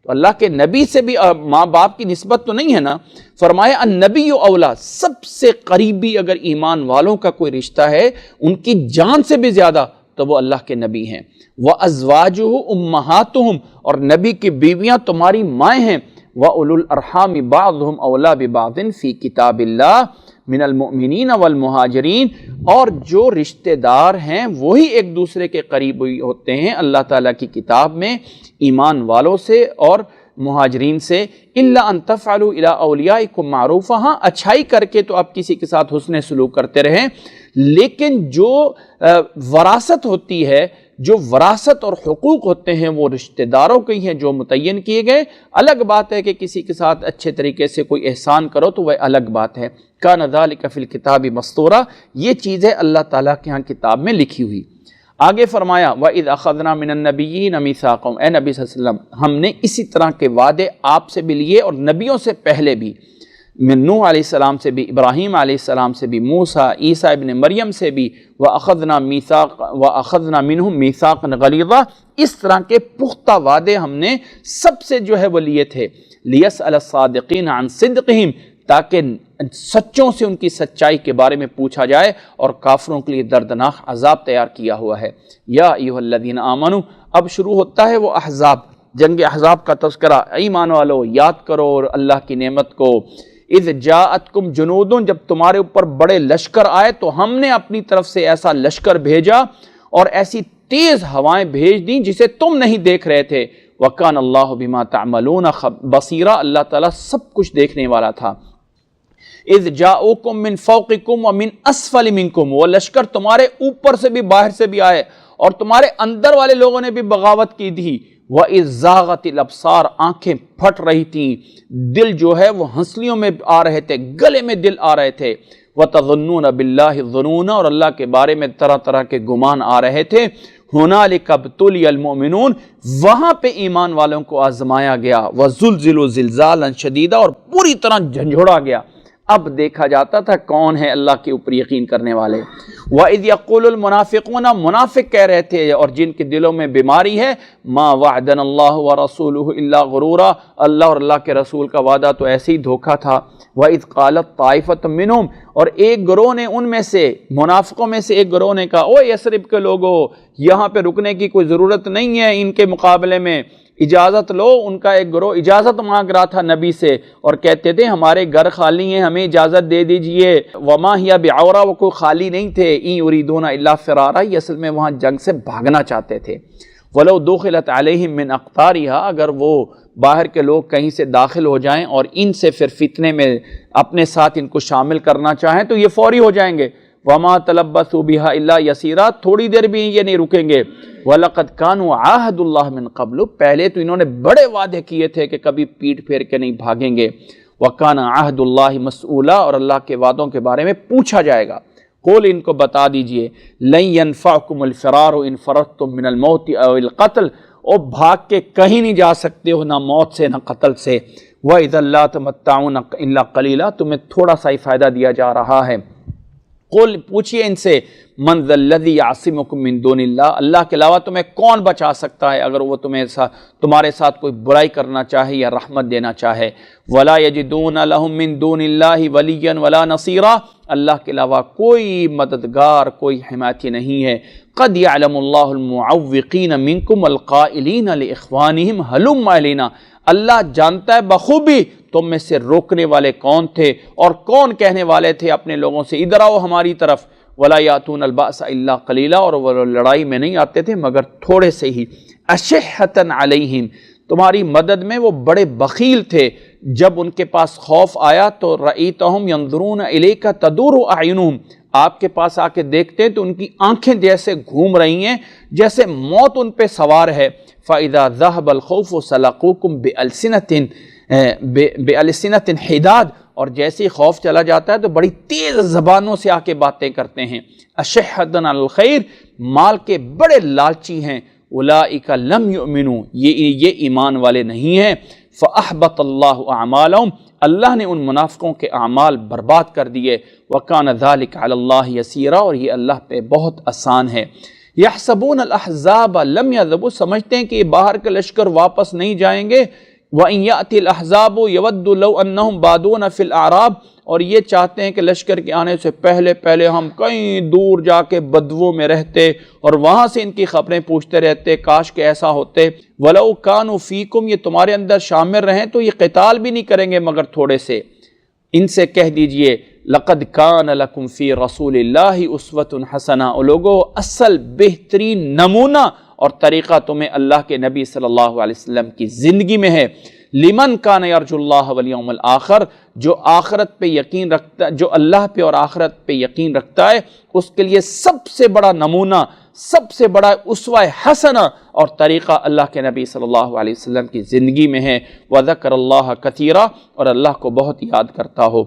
تو اللہ کے نبی سے بھی ماں باپ کی نسبت تو نہیں ہے نا. فرمایا النبی اولا، سب سے قریبی اگر ایمان والوں کا کوئی رشتہ ہے ان کی جان سے بھی زیادہ تو وہ اللہ کے نبی ہیں۔ وَأَزْوَاجُهُ أُمَّهَاتُهُمْ، اور نبی کی بیویاں تمہاری مائیں ہیں۔ وَأُولُو الْأَرْحَامِ بَعْضُهُمْ أَوْلَىٰ بِبَعْضٍ فِي كِتَابِ اللَّهِ مِنَ الْمُؤْمِنِينَ وَالْمُهَاجِرِينَ، اور جو رشتہ دار ہیں وہی ایک دوسرے کے قریب ہوتے ہیں اللہ تعالیٰ کی کتاب میں ایمان والوں سے اور مہاجرین سے۔ إِلَّا أَن تَفْعَلُوا إِلَىٰ أَوْلِيَائِكُمْ مَعْرُوفًا، ہاں اچھائی کر کے تو آپ کسی کے ساتھ حسن سلوک کرتے رہیں، لیکن جو وراثت ہوتی ہے، جو وراثت اور حقوق ہوتے ہیں وہ رشتہ داروں کے ہی ہیں جو متعین کیے گئے۔ الگ بات ہے کہ کسی کے ساتھ اچھے طریقے سے کوئی احسان کرو تو وہ الگ بات ہے۔ کان ذالک فی الکتاب مسطورا، یہ چیز ہے اللہ تعالیٰ کے ہاں کتاب میں لکھی ہوئی۔ آگے فرمایا وَإِذْ أَخَذْنَا مِنَ النَّبِيِّينَ مِيثَاقَهُمْ، اے نبی صلی اللہ علیہ وسلم ہم نے اسی طرح کے وعدے آپ سے بھی لیے اور نبیوں سے پہلے بھی، من نوح علیہ السلام سے بھی، ابراہیم علیہ السلام سے بھی، موسیٰ، عیسیٰ ابن مریم سے بھی، وَأَخَذْنَا مِنْهُمْ مِيثَاقًا غَلِيظًا، اس طرح کے پختہ وعدے ہم نے سب سے جو ہے وہ لیے تھے۔ لِيَسْأَلَ الصَّادِقِينَ عَنْ صِدْقِهِمْ، تاکہ سچوں سے ان کی سچائی کے بارے میں پوچھا جائے، اور کافروں کے لیے دردناک عذاب تیار کیا ہوا ہے۔ یا ایھا الذین آمنوا، اب شروع ہوتا ہے وہ احزاب، جنگ احزاب کا تذکرہ۔ ایمان والو یاد کرو اور اللہ کی نعمت کو۔ اذ جاءتکم جنود، جب تمہارے اوپر بڑے لشکر آئے تو ہم نے اپنی طرف سے ایسا لشکر بھیجا اور ایسی تیز ہوائیں بھیج دیں جسے تم نہیں دیکھ رہے تھے۔ وَكَانَ اللَّهُ بِمَا تَعْمَلُونَ بَصِيرًا، اللہ تعالیٰ سب کچھ دیکھنے والا تھا۔ اذ جاءوکم من فوقکم ومن اسفل منکم، وہ لشکر تمہارے اوپر سے بھی باہر سے بھی آئے اور تمہارے اندر والے لوگوں نے بھی بغاوت کی تھی۔ وَإِذْ زَاغَتِ الْأَبْصَارُ، آنکھیں پھٹ رہی تھیں، دل جو ہے وہ ہنسلیوں میں آ رہے تھے، گلے میں دل آ رہے تھے۔ وَتَظُنُّونَ بِاللَّهِ الظُّنُونَ، اور اللہ کے بارے میں طرح طرح کے گمان آ رہے تھے۔ هُنَالِكَ ابْتُلِيَ الْمُؤْمِنُونَ، وہاں پہ ایمان والوں کو آزمایا گیا۔ وَزُلْزِلُوا زِلْزَالًا شَدِيدًا، اور پوری طرح جھنجھوڑا گیا۔ اب دیکھا جاتا تھا کون ہے اللہ کے اوپر یقین کرنے والے۔ وَإِذْ يَقُولُ الْمُنَافِقُونَ، منافق کہہ رہے تھے اور جن کے دلوں میں بیماری ہے، مَا وَعَدَنَا اللَّهُ وَرَسُولُهُ إِلَّا غُرُورًا، اللہ اور اللہ کے رسول کا وعدہ تو ایسے ہی دھوکہ تھا۔ وَإِذْ قَالَتْ طَائِفَةٌ مِّنْهُمْ، اور ایک گروہ نے ان میں سے، منافقوں میں سے ایک گروہ نے کہا، او یثرب کے لوگو، یہاں پہ رکنے کی کوئی ضرورت نہیں ہے، ان کے مقابلے میں اجازت لو۔ ان کا ایک گروہ اجازت مانگ رہا تھا نبی سے اور کہتے تھے ہمارے گھر خالی ہیں، ہمیں اجازت دے دیجئے۔ وما ہی بعورا، وہ کوئی خالی نہیں تھے۔ ان یریدون الا فرارا، یہ اصل میں وہاں جنگ سے بھاگنا چاہتے تھے۔ ولو دخلت علیہم من اقطارها، اگر وہ باہر کے لوگ کہیں سے داخل ہو جائیں اور ان سے پھر فتنے میں اپنے ساتھ ان کو شامل کرنا چاہیں تو یہ فوری ہو جائیں گے۔ وما تلبثوا بها الا يسيرا، تھوڑی دیر بھی یہ نہیں رکیں گے۔ وَلَقَدْ كَانُوا عَاهَدُ اللَّهِ مِن قَبْلُ، پہلے تو انہوں نے بڑے وعدے کیے تھے کہ کبھی پیٹ پھیر کے نہیں بھاگیں گے۔ وَكَانَ عَهْدُ اللَّهِ مَسْئُولًا، اور اللہ کے وعدوں کے بارے میں پوچھا جائے گا۔ قول، ان کو بتا دیجئے، لَن يَنفَعْكُمُ الْفِرَارُ إِن فَرَرْتُم مِّنَ الْمَوْتِ أَوِ الْقَتْلِ، اور بھاگ کے کہیں نہیں جا سکتے ہو، نہ موت سے نہ قتل سے۔ وَإِذًا لَّا تَمَتَّعُونَ إِلَّا قَلِيلًا، تمہیں تھوڑا سا ہی فائدہ دیا جا رہا ہے۔ قل، پوچھئے ان سے، من ذا الذی یعصمکم من دون اللہ، اللہ کے علاوہ تمہیں کون بچا سکتا ہے اگر وہ تمہارے ساتھ کوئی برائی کرنا چاہے یا رحمت دینا چاہے۔ ولا یجدون لهم من دون اللہ ولیا ولا نصیرا، اللہ کے علاوہ کوئی مددگار، کوئی حمایتی نہیں ہے۔ قد یعلم اللہ المعوقین منکم والقائلین لاخوانہم ہلم الینا، اللہ جانتا ہے بخوبی تم میں سے روکنے والے کون تھے اور کون کہنے والے تھے اپنے لوگوں سے ادھر آؤ ہماری طرف۔ ولا یاتون الباس الا قلیلا، اور وہ لڑائی میں نہیں آتے تھے مگر تھوڑے سے ہی۔ اشحۃ علیہم، تمہاری مدد میں وہ بڑے بخیل تھے۔ جب ان کے پاس خوف آیا تو رأیتہم ینظرون الیک تدور اعینہم، آپ کے پاس آ کے دیکھتے ہیں تو ان کی آنکھیں جیسے گھوم رہی ہیں، جیسے موت ان پہ سوار ہے۔ فَإِذَا ذَهَبَ الْخَوْفُ سَلَقُوكُمْ بِأَلْسِنَةٍ حِدَادٍ، اور جیسے ہی خوف چلا جاتا ہے تو بڑی تیز زبانوں سے آ کے باتیں کرتے ہیں۔ أَشِحَّةً عَلَى الْخَيْرِ، مال کے بڑے لالچی ہیں۔ أُولَٰئِكَ لَمْ يُؤْمِنُوا، یہ ایمان والے نہیں ہیں۔ فَأَحْبَطَ اللَّهُ أَعْمَالَهُمْ، اللہ نے ان منافقوں کے اعمال برباد کر دیے۔ وَكَانَ ذَلِكَ عَلَى اللَّهِ يَسِيرًا، اور یہ اللہ پہ بہت آسان ہے۔ يَحْسَبُونَ الْأَحْزَابَ لَمْ يَذْهَبُوا، سمجھتے ہیں کہ یہ باہر کے لشکر واپس نہیں جائیں گے۔ وَإِن يَأْتِ الْأَحْزَابُ يَوَدُّ لَوْ أَنَّهُمْ بَادُونَ فِي الْأَعْرَابِ، اور یہ چاہتے ہیں کہ لشکر کے آنے سے پہلے پہلے ہم کہیں دور جا کے بدووں میں رہتے اور وہاں سے ان کی خبریں پوچھتے رہتے، کاش کہ ایسا ہوتے۔ وَلَوْ كَانُوا فِيكُمْ، یہ تمہارے اندر شامل رہیں تو یہ قتال بھی نہیں کریں گے مگر تھوڑے سے۔ ان سے کہہ دیجئے لَقَدْ كَانَ لَكُمْ فِي رَسُولِ اللَّهِ أُسْوَةٌ حَسَنَةٌ، اور لوگو اصل بہترین نمونہ اور طریقہ تمہیں اللہ کے نبی صلی اللہ علیہ وسلم کی زندگی میں ہے۔ لمن کان یرجو اللہ والیوم الآخر، جو آخرت پہ یقین رکھتا، جو اللہ پہ اور آخرت پہ یقین رکھتا ہے، اس کے لیے سب سے بڑا نمونہ، سب سے بڑا اسوہ حسنہ اور طریقہ اللہ کے نبی صلی اللہ علیہ وسلم کی زندگی میں ہے۔ وذکر اللہ کثیرا، اور اللہ کو بہت یاد کرتا ہو۔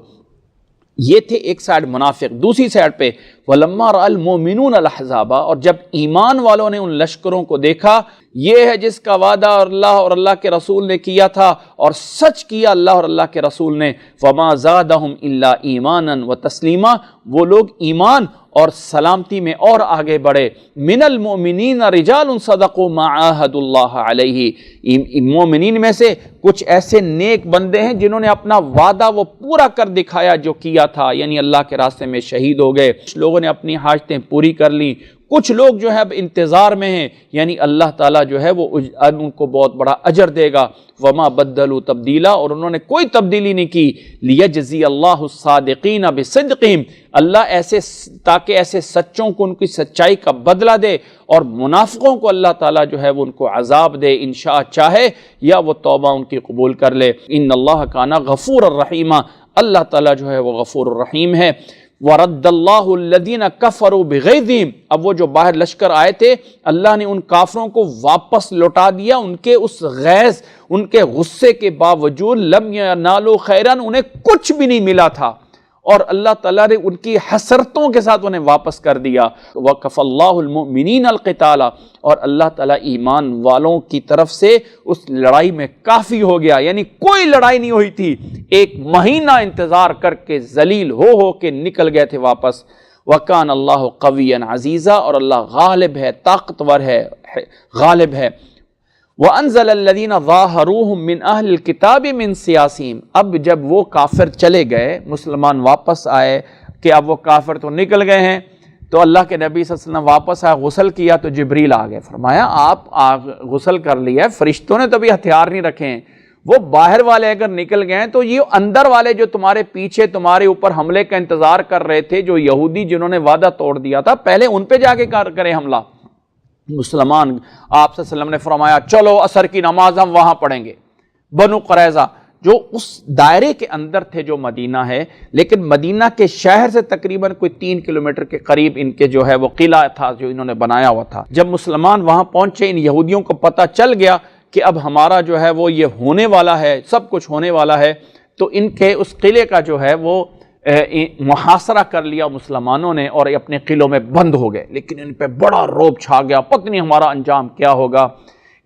یہ تھے ایک سائڈ منافق، دوسری سائڈ پہ وَلَمَّا رَأَى الْمُؤْمِنُونَ الْأَحْزَابَ، اور جب ایمان والوں نے ان لشکروں کو دیکھا، یہ ہے جس کا وعدہ اور اللہ کے رسول نے کیا تھا اور سچ کیا اللہ اور اللہ کے رسول نے، فَمَا زَادَهُمْ إِلَّا إِيمَانًا وَتَسْلِيمًا، وہ لوگ ایمان اور سلامتی میں اور آگے بڑھے۔ من المؤمنین رجال صدقوا ما عاہدوا اللہ علیہ، مومنین میں سے کچھ ایسے نیک بندے ہیں جنہوں نے اپنا وعدہ وہ پورا کر دکھایا جو کیا تھا، یعنی اللہ کے راستے میں شہید ہو گئے۔ کچھ لوگوں نے اپنی حاجتیں پوری کر لی، کچھ لوگ جو ہے اب انتظار میں ہیں، یعنی اللہ تعالیٰ جو ہے وہ ان کو بہت بڑا اجر دے گا۔ وما بدلوا تبدیلا، اور انہوں نے کوئی تبدیلی نہیں کی۔ لیجزی اللہ الصادقین بصدقہم، اللہ ایسے تاکہ ایسے سچوں کو ان کی سچائی کا بدلہ دے، اور منافقوں کو اللہ تعالیٰ جو ہے وہ ان کو عذاب دے، انشاء چاہے یا وہ توبہ ان کی قبول کر لے۔ ان اللہ کان غفور الرحیم، اللہ تعالیٰ جو ہے وہ غفور الرحیم ہے۔ وَرَدَّ اللَّهُ الَّذِينَ كَفَرُوا بِغَيْظِهِمْ، اب وہ جو باہر لشکر آئے تھے اللہ نے ان کافروں کو واپس لوٹا دیا، ان کے اس غیظ، ان کے غصے کے باوجود، لَمْ يَنَالُوا خَيْرًا، انہیں کچھ بھی نہیں ملا تھا، اور اللہ تعالیٰ نے ان کی حسرتوں کے ساتھ انہیں واپس کر دیا۔ وَكَفَى اللَّهُ الْمُؤْمِنِينَ الْقِتَالَ، اور اللہ تعالیٰ ایمان والوں کی طرف سے اس لڑائی میں کافی ہو گیا، یعنی کوئی لڑائی نہیں ہوئی تھی، ایک مہینہ انتظار کر کے ذلیل ہو کے نکل گئے تھے واپس۔ وَكَانَ اللَّهُ قَوِيًّا عَزِيزًا، اور اللہ غالب ہے، طاقتور ہے، غالب ہے۔ وَأَنزَلَ الَّذِينَ ظَاهَرُوهُم مِّنْ أَهْلِ الْكِتَابِ مِنْ سِيَاسِهِمْ، اب جب وہ کافر چلے گئے، مسلمان واپس آئے کہ اب وہ کافر تو نکل گئے ہیں، تو اللہ کے نبی صلی اللہ علیہ وسلم واپس آئے، غسل کیا تو جبریل آ گئے، فرمایا آپ غسل کر لیا ہے، فرشتوں نے تو بھی ہتھیار نہیں رکھے ہیں، وہ باہر والے اگر نکل گئے ہیں تو یہ اندر والے جو تمہارے پیچھے تمہارے اوپر حملے کا انتظار کر رہے تھے، جو یہودی جنہوں نے وعدہ توڑ دیا تھا، پہلے ان پہ جا کے کریں حملہ۔ مسلمان آپ صلی اللہ علیہ وسلم نے فرمایا چلو عصر کی نماز ہم وہاں پڑھیں گے۔ بنو قریظہ جو اس دائرے کے اندر تھے جو مدینہ ہے، لیکن مدینہ کے شہر سے تقریباً کوئی 3 کلومیٹر کے قریب ان کے جو ہے وہ قلعہ تھا جو انہوں نے بنایا ہوا تھا۔ جب مسلمان وہاں پہنچے، ان یہودیوں کو پتہ چل گیا کہ اب ہمارا جو ہے وہ یہ ہونے والا ہے، سب کچھ ہونے والا ہے، تو ان کے اس قلعے کا جو ہے وہ محاصرہ کر لیا مسلمانوں نے اور اپنے قلعوں میں بند ہو گئے، لیکن ان پہ بڑا رعب چھا گیا، پتہ نہیں ہمارا انجام کیا ہوگا۔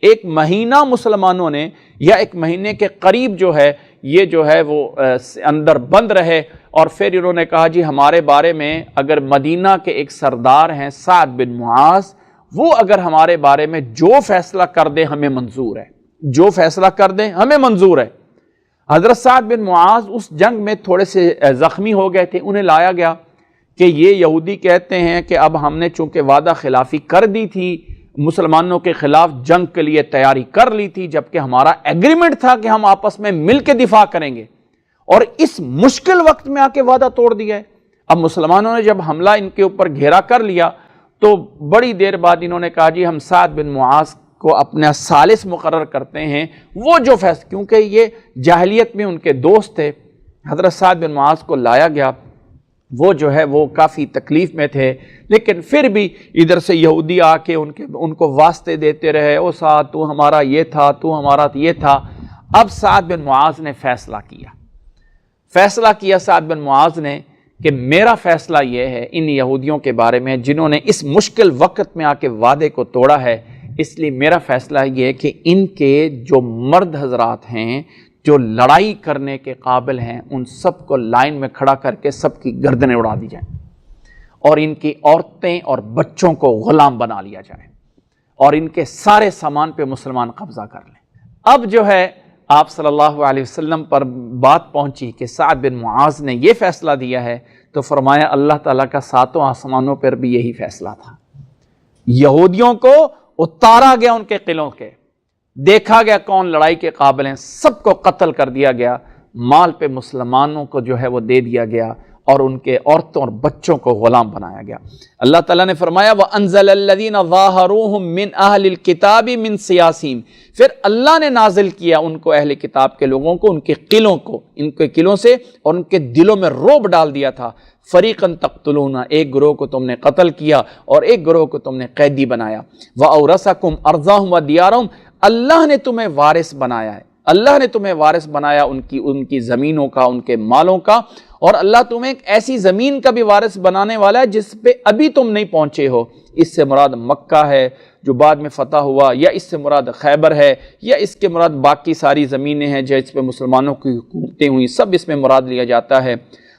ایک مہینہ مسلمانوں نے یا ایک مہینے کے قریب جو ہے یہ جو ہے وہ اندر بند رہے، اور پھر انہوں نے کہا جی ہمارے بارے میں اگر مدینہ کے ایک سردار ہیں سعد بن معاذ، وہ اگر ہمارے بارے میں جو فیصلہ کر دیں ہمیں منظور ہے، جو فیصلہ کر دیں ہمیں منظور ہے۔ حضرت سعد بن معاذ اس جنگ میں تھوڑے سے زخمی ہو گئے تھے، انہیں لایا گیا کہ یہ یہودی کہتے ہیں کہ اب ہم نے چونکہ وعدہ خلافی کر دی تھی، مسلمانوں کے خلاف جنگ کے لیے تیاری کر لی تھی، جبکہ ہمارا ایگریمنٹ تھا کہ ہم آپس میں مل کے دفاع کریں گے، اور اس مشکل وقت میں آ کے وعدہ توڑ دیا ہے۔ اب مسلمانوں نے جب حملہ ان کے اوپر گھیرا کر لیا تو بڑی دیر بعد انہوں نے کہا جی ہم سعد بن معاذ کو اپنا ثالث مقرر کرتے ہیں، وہ جو فیصلہ، کیونکہ یہ جاہلیت میں ان کے دوست تھے، حضرت سعد بن معاذ کو لایا گیا، وہ جو ہے وہ کافی تکلیف میں تھے، لیکن پھر بھی ادھر سے یہودی آ کے ان کو واسطے دیتے رہے، او سعد تو ہمارا یہ تھا، تو ہمارا یہ تھا۔ اب سعد بن معاذ نے فیصلہ کیا سعد بن معاذ نے کہ میرا فیصلہ یہ ہے ان یہودیوں کے بارے میں جنہوں نے اس مشکل وقت میں آ کے وعدے کو توڑا ہے، اس لیے میرا فیصلہ یہ ہے کہ ان کے جو مرد حضرات ہیں جو لڑائی کرنے کے قابل ہیں ان سب کو لائن میں کھڑا کر کے سب کی گردنیں اڑا دی جائیں، اور ان کی عورتیں اور بچوں کو غلام بنا لیا جائے، اور ان کے سارے سامان پہ مسلمان قبضہ کر لیں۔ اب جو ہے آپ صلی اللہ علیہ وسلم پر بات پہنچی کہ سعد بن معاذ نے یہ فیصلہ دیا ہے، تو فرمایا اللہ تعالیٰ کا ساتوں آسمانوں پر بھی یہی فیصلہ تھا۔ یہودیوں کو اتارا گیا ان کے قلعوں کے، دیکھا گیا کون لڑائی کے قابل ہیں، سب کو قتل کر دیا گیا، مال پہ مسلمانوں کو جو ہے وہ دے دیا گیا، اور ان کے عورتوں اور بچوں کو غلام بنایا گیا۔ اللہ تعالیٰ نے فرمایا وَأَنزَلَ الَّذِينَ ظَاهَرُوهُم مِّنْ أَهْلِ الْكِتَابِ مِنْ سِيَاسِهِمْ، پھر اللہ نے نازل کیا ان کو، اہل کتاب کے لوگوں کو، ان کے قلعوں کو، ان کے قلعوں سے، اور ان کے دلوں میں رعب ڈال دیا تھا۔ فَرِيقًا تَقْتُلُونَ، ایک گروہ کو تم نے قتل کیا اور ایک گروہ کو تم نے قیدی بنایا۔ وَأَوْرَثَكُمْ أَرْضَهُمْ وَدِيَارَهُمْ، اللہ نے تمہیں وارث بنایا ہے، اللہ نے تمہیں وارث بنایا ان کی زمینوں کا، ان کے مالوں کا، اور اللہ تمہیں ایک ایسی زمین کا بھی وارث بنانے والا ہے جس پہ ابھی تم نہیں پہنچے ہو۔ اس سے مراد مکہ ہے جو بعد میں فتح ہوا، یا اس سے مراد خیبر ہے، یا اس کے مراد باقی ساری زمینیں ہیں جس پہ مسلمانوں کی حکومتیں ہوئیں، سب اس میں مراد لیا جاتا ہے۔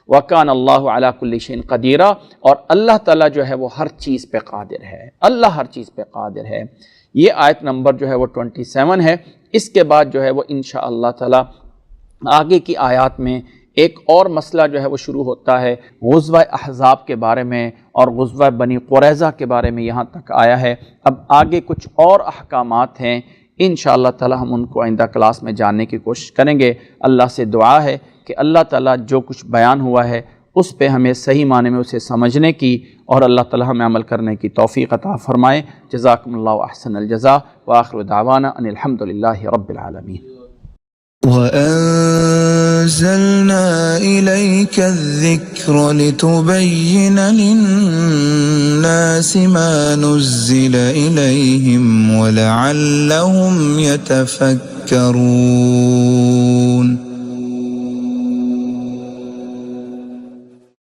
وَكَانَ اللَّهُ عَلَى كُلِّ شَيْءٍ قَدِيرًا، اور اللہ تعالیٰ جو ہے وہ ہر چیز پہ قادر ہے، اللہ ہر چیز پہ قادر ہے۔ یہ آیت نمبر جو ہے وہ 27 ہے۔ اس کے بعد جو ہے وہ انشاءاللہ تعالیٰ آگے کی آیات میں ایک اور مسئلہ جو ہے وہ شروع ہوتا ہے، غزوہ احزاب کے بارے میں اور غزوہ بنی قریظہ کے بارے میں یہاں تک آیا ہے۔ اب آگے کچھ اور احکامات ہیں، انشاءاللہ تعالی ہم ان کو آئندہ کلاس میں جاننے کی کوشش کریں گے۔ اللہ سے دعا ہے کہ اللہ تعالیٰ جو کچھ بیان ہوا ہے اس پہ ہمیں صحیح معنی میں اسے سمجھنے کی اور اللہ تعالیٰ ہمیں عمل کرنے کی توفیق عطا فرمائے۔ جزاکم اللہ احسن الجزاء، وآخر دعوانا ان الحمد للہ رب العالمین۔ وَأَنزَلْنَا إِلَيْكَ الذِّكْرَ لِتُبَيِّنَ لِلنَّاسِ مَا نُزِّلَ إِلَيْهِمْ وَلَعَلَّهُمْ يَتَفَكَّرُونَ۔